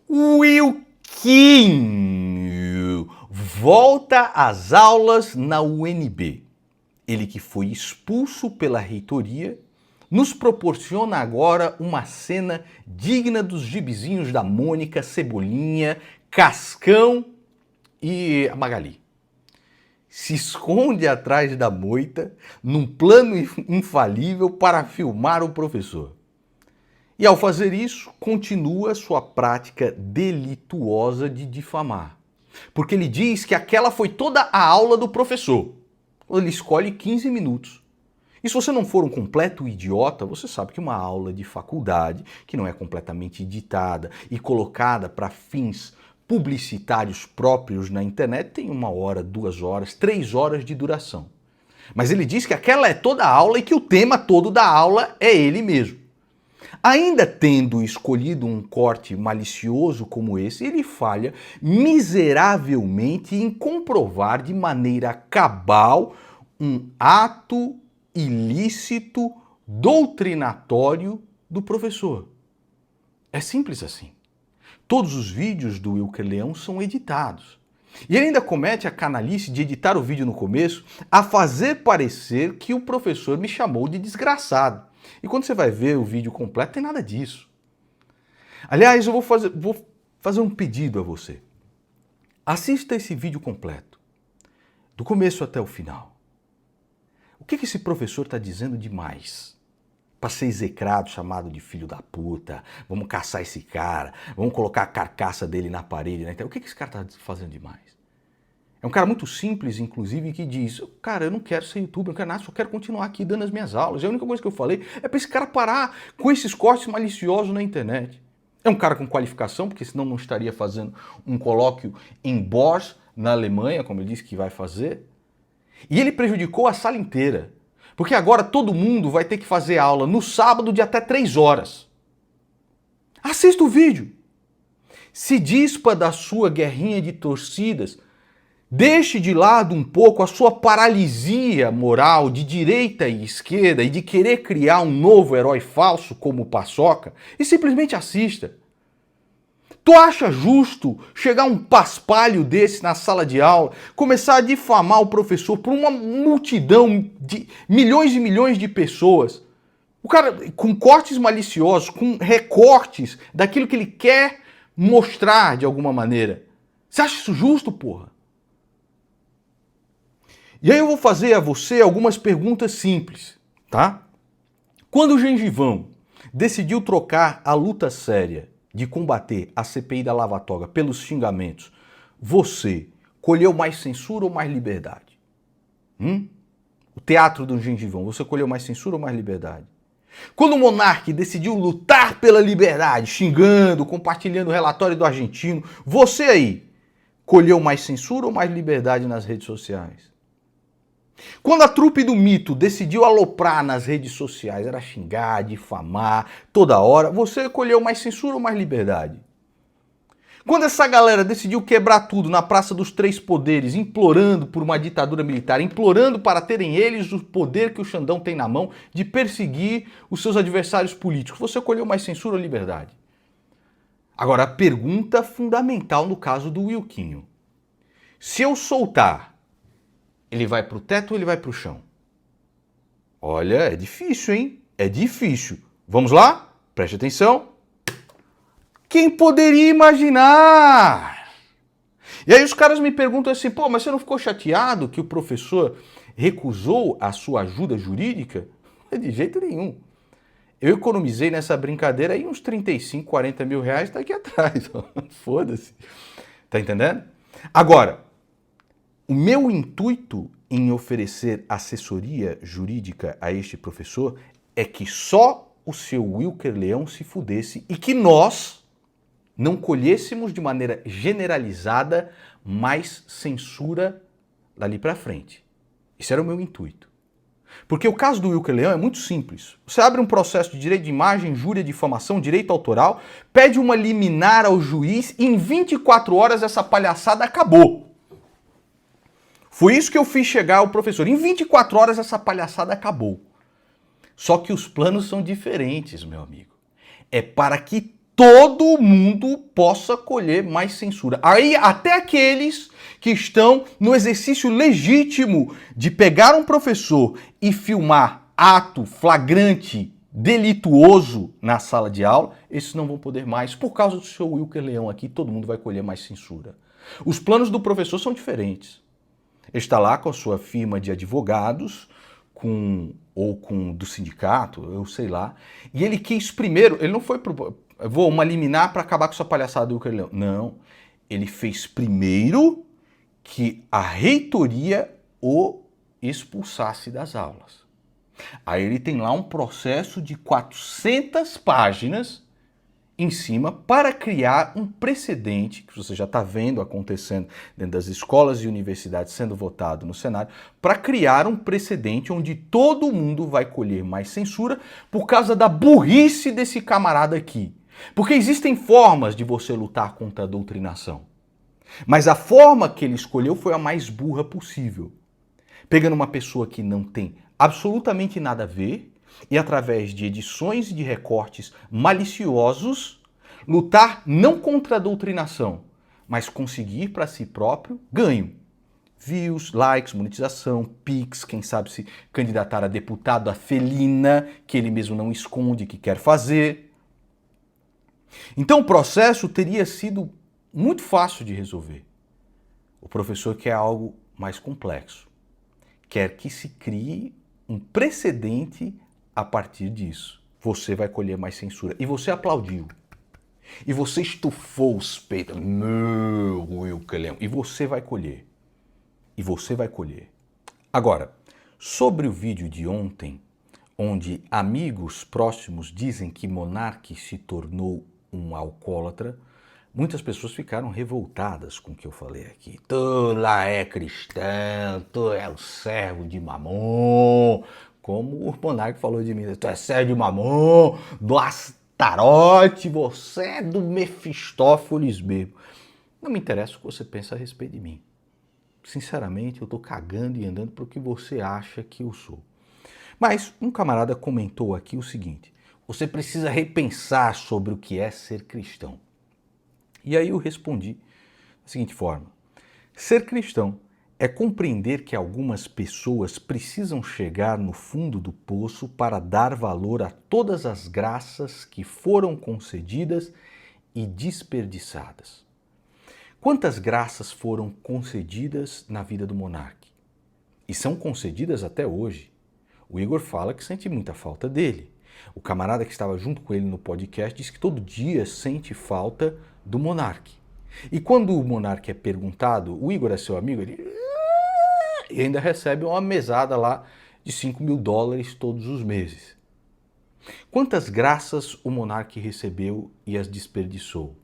Wilquinho volta às aulas na UNB. Ele que foi expulso pela reitoria, nos proporciona agora uma cena digna dos gibizinhos da Mônica, Cebolinha, Cascão e a Magali. Se esconde atrás da moita, num plano infalível para filmar o professor. E ao fazer isso, continua sua prática delituosa de difamar. Porque ele diz que aquela foi toda a aula do professor. Ele escolhe 15 minutos. E se você não for um completo idiota, você sabe que uma aula de faculdade, que não é completamente editada e colocada para fins publicitários próprios na internet, tem 1 hora, 2 horas, 3 horas de duração. Mas ele diz que aquela é toda a aula e que o tema todo da aula é ele mesmo. Ainda tendo escolhido um corte malicioso como esse, ele falha miseravelmente em comprovar de maneira cabal um ato ilícito, doutrinatório do professor. É simples assim. Todos os vídeos do Wilker Leão são editados. E ele ainda comete a canalice de editar o vídeo no começo a fazer parecer que o professor me chamou de desgraçado. E quando você vai ver o vídeo completo, tem nada disso. Aliás, eu vou fazer um pedido a você. Assista esse vídeo completo, do começo até o final. O que esse professor está dizendo demais? Para ser execrado, chamado de filho da puta, vamos caçar esse cara, vamos colocar a carcaça dele na parede, né? O que esse cara está fazendo demais? É um cara muito simples, inclusive, que diz, cara, eu não quero ser youtuber, eu não quero nada, só quero continuar aqui dando as minhas aulas. E a única coisa que eu falei é para esse cara parar com esses cortes maliciosos na internet. É um cara com qualificação, porque senão não estaria fazendo um colóquio em Bosch, na Alemanha, como ele disse que vai fazer. E ele prejudicou a sala inteira. Porque agora todo mundo vai ter que fazer aula no sábado de até 3 horas. Assista o vídeo. Se dispa da sua guerrinha de torcidas. Deixe de lado um pouco a sua paralisia moral de direita e esquerda e de querer criar um novo herói falso como o Paçoca e simplesmente assista. Tu acha justo chegar um paspalho desse na sala de aula, começar a difamar o professor por uma multidão de milhões e milhões de pessoas? O cara com cortes maliciosos, com recortes daquilo que ele quer mostrar de alguma maneira. Você acha isso justo, porra? E aí eu vou fazer a você algumas perguntas simples, tá? Quando o Gengivão decidiu trocar a luta séria de combater a CPI da Lava Toga pelos xingamentos, você colheu mais censura ou mais liberdade? O teatro do Gengivão, você colheu mais censura ou mais liberdade? Quando o Monark decidiu lutar pela liberdade, xingando, compartilhando o relatório do argentino, você aí colheu mais censura ou mais liberdade nas redes sociais? Quando a trupe do mito decidiu aloprar nas redes sociais, era xingar, difamar, toda hora, você colheu mais censura ou mais liberdade? Quando essa galera decidiu quebrar tudo na Praça dos Três Poderes, implorando por uma ditadura militar, implorando para terem eles o poder que o Xandão tem na mão de perseguir os seus adversários políticos, você colheu mais censura ou liberdade? Agora, a pergunta fundamental no caso do Wilquinho. Se eu soltar, ele vai pro teto ou ele vai pro chão? Olha, é difícil, hein? É difícil. Vamos lá? Preste atenção. Quem poderia imaginar? E aí os caras me perguntam assim, pô, mas você não ficou chateado que o professor recusou a sua ajuda jurídica? De jeito nenhum. Eu economizei nessa brincadeira aí uns 35, 40 mil reais daqui atrás. Foda-se. Tá entendendo? Agora, o meu intuito em oferecer assessoria jurídica a este professor é que só o seu Wilker Leão se fudesse e que nós não colhêssemos de maneira generalizada mais censura dali pra frente. Esse era o meu intuito. Porque o caso do Wilker Leão é muito simples. Você abre um processo de direito de imagem, injúria, difamação, direito autoral, pede uma liminar ao juiz e em 24 horas essa palhaçada acabou. Foi isso que eu fiz chegar ao professor. Em 24 horas essa palhaçada acabou. Só que os planos são diferentes, meu amigo. É para que todo mundo possa colher mais censura. Aí até aqueles que estão no exercício legítimo de pegar um professor e filmar ato flagrante, delituoso na sala de aula, esses não vão poder mais. Por causa do seu Wilker Leão aqui, todo mundo vai colher mais censura. Os planos do professor são diferentes. Ele está lá com a sua firma de advogados, ou do sindicato, eu sei lá, e ele quis primeiro, ele não foi vou uma liminar para acabar com essa palhaçada do Wilker Leão. Não, ele fez primeiro que a reitoria o expulsasse das aulas. Aí ele tem lá um processo de 400 páginas em cima para criar um precedente, que você já está vendo acontecendo dentro das escolas e universidades sendo votado no Senado, para criar um precedente onde todo mundo vai colher mais censura por causa da burrice desse camarada aqui. Porque existem formas de você lutar contra a doutrinação. Mas a forma que ele escolheu foi a mais burra possível. Pegando uma pessoa que não tem absolutamente nada a ver e através de edições e de recortes maliciosos, lutar não contra a doutrinação, mas conseguir para si próprio ganho. Views, likes, monetização, Pix, quem sabe se candidatar a deputado, a felina, que ele mesmo não esconde que quer fazer. Então o processo teria sido muito fácil de resolver. O professor quer algo mais complexo. Quer que se crie um precedente a partir disso. Você vai colher mais censura. E você aplaudiu. E você estufou os peitos. Meu Wilker Leão. E você vai colher. E você vai colher. Agora, sobre o vídeo de ontem, onde amigos próximos dizem que Monark se tornou um alcoólatra, muitas pessoas ficaram revoltadas com o que eu falei aqui. Tu lá é cristão, tu é o servo de Mamon. Como o Monark falou de mim, tu é servo de Mamon, do Astarote, você é do Mefistófeles mesmo. Não me interessa o que você pensa a respeito de mim. Sinceramente, eu tô cagando e andando pro que você acha que eu sou. Mas um camarada comentou aqui o seguinte: você precisa repensar sobre o que é ser cristão. E aí eu respondi da seguinte forma: ser cristão é compreender que algumas pessoas precisam chegar no fundo do poço para dar valor a todas as graças que foram concedidas e desperdiçadas. Quantas graças foram concedidas na vida do Monark? E são concedidas até hoje. O Igor fala que sente muita falta dele. O camarada que estava junto com ele no podcast diz que todo dia sente falta do Monark. E quando o Monark é perguntado, o Igor é seu amigo, ele e ainda recebe uma mesada lá de $5.000 todos os meses. Quantas graças o Monark recebeu e as desperdiçou?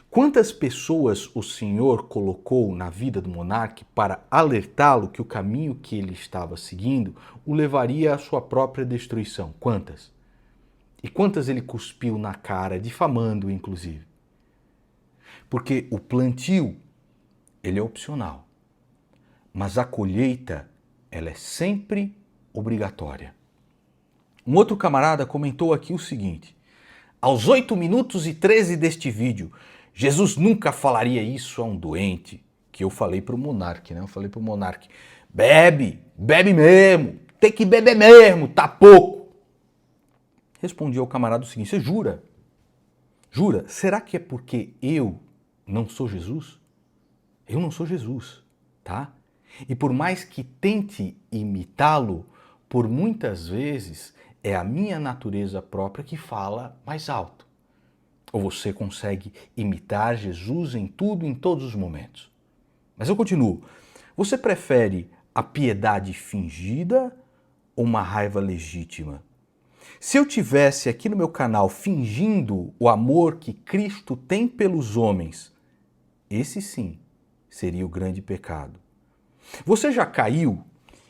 Quantas pessoas o Senhor colocou na vida do Monark para alertá-lo que o caminho que ele estava seguindo o levaria à sua própria destruição? Quantas? E quantas ele cuspiu na cara, difamando inclusive? Porque o plantio, ele é opcional, mas a colheita, ela é sempre obrigatória. Um outro camarada comentou aqui o seguinte: aos 8 minutos e 13 deste vídeo, Jesus nunca falaria isso a um doente. Que eu falei para o Monark, né? Eu falei para o Monark: bebe, bebe mesmo, tem que beber mesmo, tá pouco. Respondi ao camarada o seguinte: você jura? Jura? Será que é porque eu não sou Jesus? Eu não sou Jesus, tá? E por mais que tente imitá-lo, por muitas vezes é a minha natureza própria que fala mais alto. Ou você consegue imitar Jesus em tudo, em todos os momentos. Mas eu continuo. Você prefere a piedade fingida ou uma raiva legítima? Se eu tivesse aqui no meu canal fingindo o amor que Cristo tem pelos homens, esse sim seria o grande pecado. Você já caiu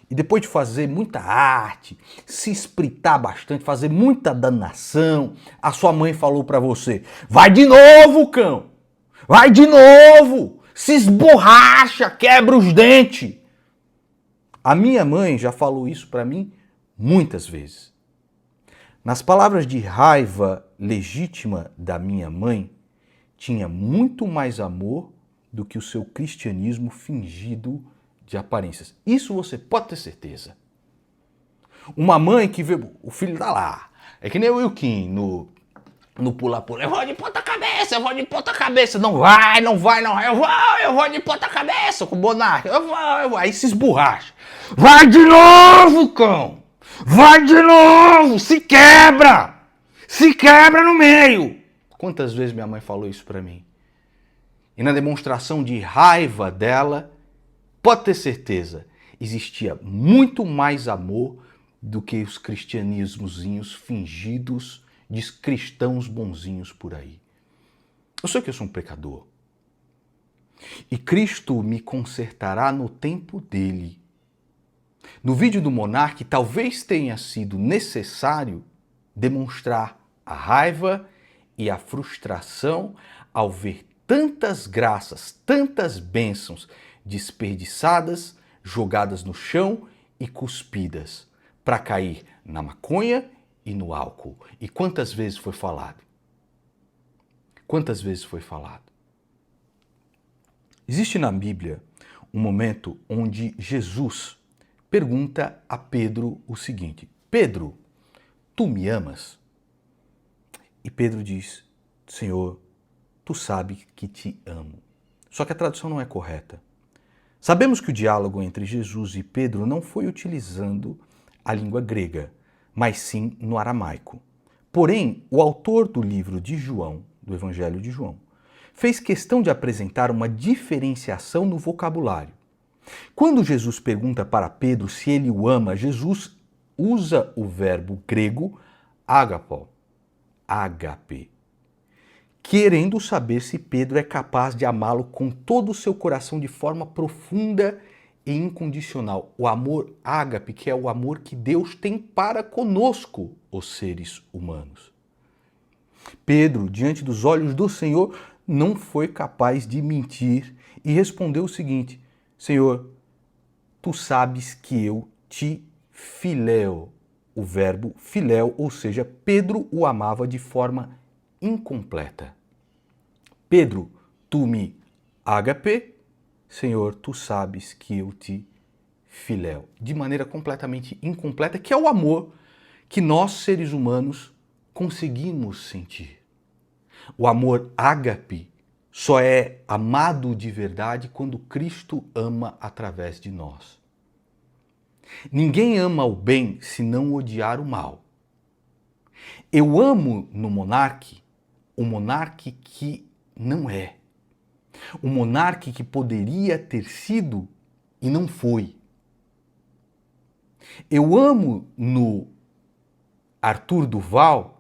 e depois de fazer muita arte, se espritar bastante, fazer muita danação, a sua mãe falou para você: vai de novo, cão! Vai de novo! Se esborracha, quebra os dentes! A minha mãe já falou isso para mim muitas vezes. Nas palavras de raiva legítima da minha mãe, tinha muito mais amor do que o seu cristianismo fingido de aparências. Isso você pode ter certeza. Uma mãe que vê o filho tá lá, é que nem o Wilkin no pula-pula, eu vou de ponta cabeça, eu vou de ponta cabeça, não vai, não vai, não vai, eu vou de ponta cabeça com o Monarca, eu vou, aí se esborracha. Vai de novo, cão! Vai de novo! Se quebra! Se quebra no meio! Quantas vezes minha mãe falou isso pra mim? E na demonstração de raiva dela, pode ter certeza, existia muito mais amor do que os cristianismozinhos fingidos de cristãos bonzinhos por aí. Eu sei que eu sou um pecador. E Cristo me consertará no tempo dele. No vídeo do Monark, talvez tenha sido necessário demonstrar a raiva e a frustração ao ver tantas graças, tantas bênçãos desperdiçadas, jogadas no chão e cuspidas para cair na maconha e no álcool. E quantas vezes foi falado? Quantas vezes foi falado? Existe na Bíblia um momento onde Jesus pergunta a Pedro o seguinte: Pedro, tu me amas? E Pedro diz: Senhor, tu sabes que te amo. Só que a tradução não é correta. Sabemos que o diálogo entre Jesus e Pedro não foi utilizando a língua grega, mas sim no aramaico. Porém, o autor do livro de João, do Evangelho de João, fez questão de apresentar uma diferenciação no vocabulário. Quando Jesus pergunta para Pedro se ele o ama, Jesus usa o verbo grego agapo, ágape, querendo saber se Pedro é capaz de amá-lo com todo o seu coração de forma profunda e incondicional. O amor ágape, que é o amor que Deus tem para conosco, os seres humanos. Pedro, diante dos olhos do Senhor, não foi capaz de mentir e respondeu o seguinte: Senhor, tu sabes que eu te filéu. O verbo filéu, ou seja, Pedro o amava de forma incompleta. Pedro, tu me ágape, Senhor, tu sabes que eu te filéu. De maneira completamente incompleta, que é o amor que nós, seres humanos, conseguimos sentir. O amor ágape só é amado de verdade quando Cristo ama através de nós. Ninguém ama o bem se não odiar o mal. Eu amo no monarca o monarca que não é. O monarca que poderia ter sido e não foi. Eu amo no Arthur Duval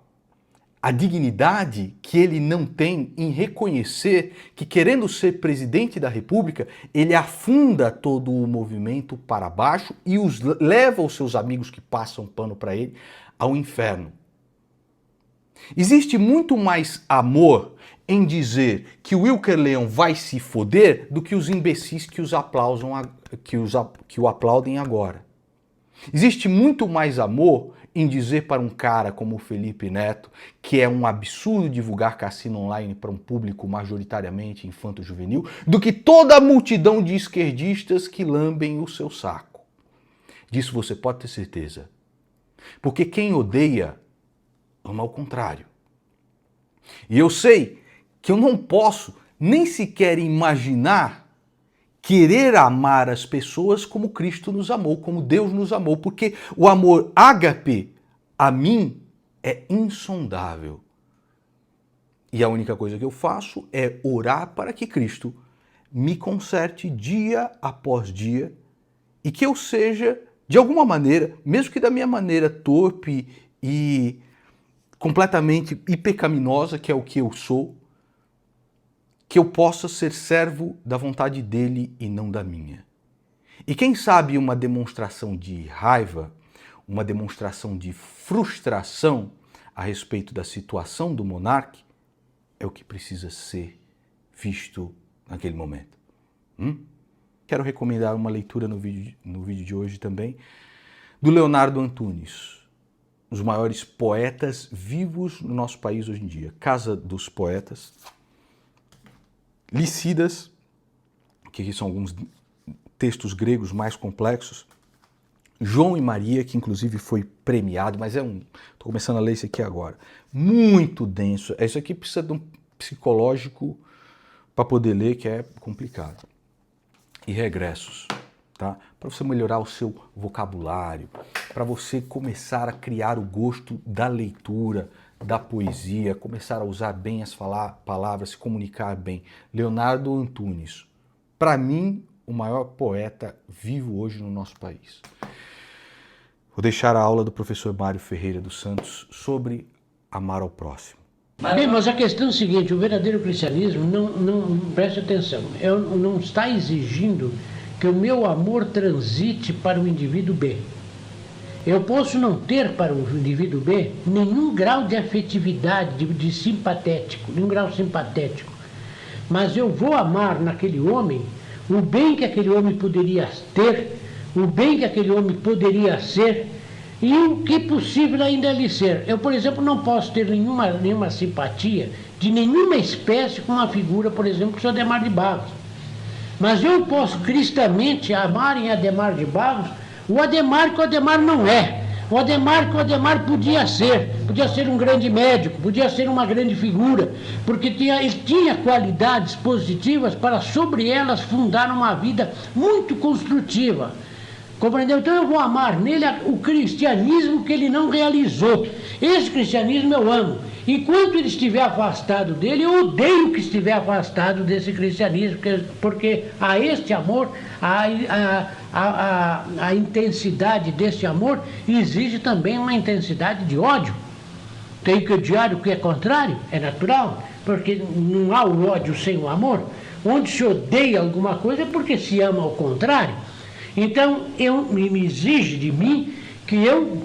a dignidade que ele não tem em reconhecer que, querendo ser presidente da República, ele afunda todo o movimento para baixo e leva os seus amigos que passam pano para ele ao inferno. Existe muito mais amor em dizer que o Wilker Leão vai se foder do que os imbecis que o aplaudem agora. Existe muito mais amor em dizer para um cara como o Felipe Neto que é um absurdo divulgar cassino online para um público majoritariamente infanto-juvenil do que toda a multidão de esquerdistas que lambem o seu saco. Disso você pode ter certeza. Porque quem odeia ama ao contrário. E eu sei que eu não posso nem sequer imaginar querer amar as pessoas como Cristo nos amou, como Deus nos amou, porque o amor ágape a mim é insondável. E a única coisa que eu faço é orar para que Cristo me conserte dia após dia e que eu seja, de alguma maneira, mesmo que da minha maneira torpe e completamente pecaminosa, que é o que eu sou, que eu possa ser servo da vontade dele e não da minha. E quem sabe uma demonstração de raiva, uma demonstração de frustração a respeito da situação do monarca é o que precisa ser visto naquele momento. Quero recomendar uma leitura no vídeo de hoje também, do Leonardo Antunes. os maiores poetas vivos no nosso país hoje em dia. Casa dos Poetas, Licídias, que aqui são alguns textos gregos mais complexos, João e Maria, que inclusive foi premiado, mas estou começando a ler isso aqui agora. Muito denso. Isso aqui precisa de um psicológico para poder ler, que é complicado. E Regressos, tá? Para você melhorar o seu vocabulário, para você começar a criar o gosto da leitura, da poesia, começar a usar bem as palavras, se comunicar bem. Leonardo Antunes, para mim, o maior poeta vivo hoje no nosso país. Vou deixar a aula do professor Mário Ferreira dos Santos sobre amar ao próximo. Bem, mas a questão é o seguinte, o verdadeiro cristianismo, preste atenção, não está exigindo que o meu amor transite para o indivíduo B. Eu posso não ter para o indivíduo B nenhum grau de afetividade, de simpatético, nenhum grau simpatético. Mas eu vou amar naquele homem o bem que aquele homem poderia ter, o bem que aquele homem poderia ser e o que possível ainda lhe ser. Eu, por exemplo, não posso ter nenhuma simpatia de nenhuma espécie com uma figura, por exemplo, que o Adhemar de Barros. Mas eu posso cristamente amar em Adhemar de Barros o Adhemar que o Adhemar não é. O Adhemar que o Adhemar podia ser um grande médico, podia ser uma grande figura, porque ele tinha qualidades positivas para sobre elas fundar uma vida muito construtiva. Compreendeu? Então eu vou amar nele o cristianismo que ele não realizou. Esse cristianismo eu amo. Enquanto ele estiver afastado dele, eu odeio que estiver afastado desse cristianismo, porque a este amor, a intensidade desse amor exige também uma intensidade de ódio. Tem que odiar o que é contrário, é natural, porque não há o ódio sem o amor. Onde se odeia alguma coisa é porque se ama ao contrário. Então, me exige de mim que eu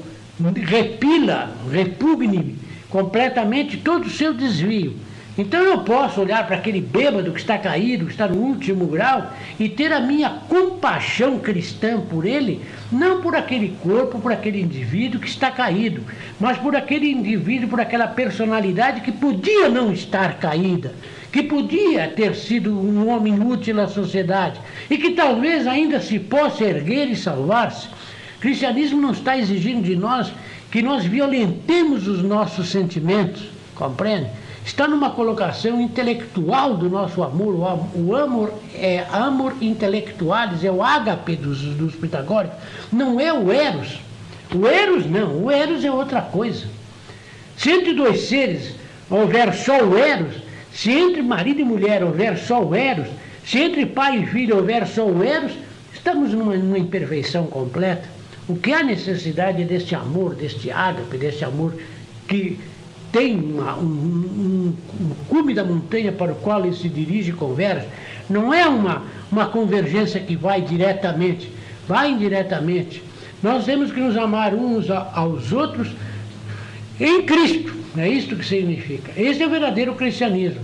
repugne completamente todo o seu desvio. Então eu posso olhar para aquele bêbado que está caído, que está no último grau, e ter a minha compaixão cristã por ele, não por aquele corpo, por aquele indivíduo que está caído, mas por aquele indivíduo, por aquela personalidade que podia não estar caída, que podia ter sido um homem útil à sociedade e que talvez ainda se possa erguer e salvar-se. O cristianismo não está exigindo de nós que nós violentemos os nossos sentimentos, compreende? Está numa colocação intelectual do nosso amor. O amor é amor intelectualis, é o ágape dos pitagóricos, não é o eros. O eros não, o eros é outra coisa. Se entre dois seres houver só o eros, se entre marido e mulher houver só o eros, se entre pai e filho houver só o eros, estamos numa imperfeição completa. O que há necessidade é deste amor, deste ágape, deste amor que tem um cume da montanha para o qual ele se dirige e converge. Não é uma convergência que vai diretamente, vai indiretamente. Nós temos que nos amar uns aos outros em Cristo. É isto que significa. Esse é o verdadeiro cristianismo.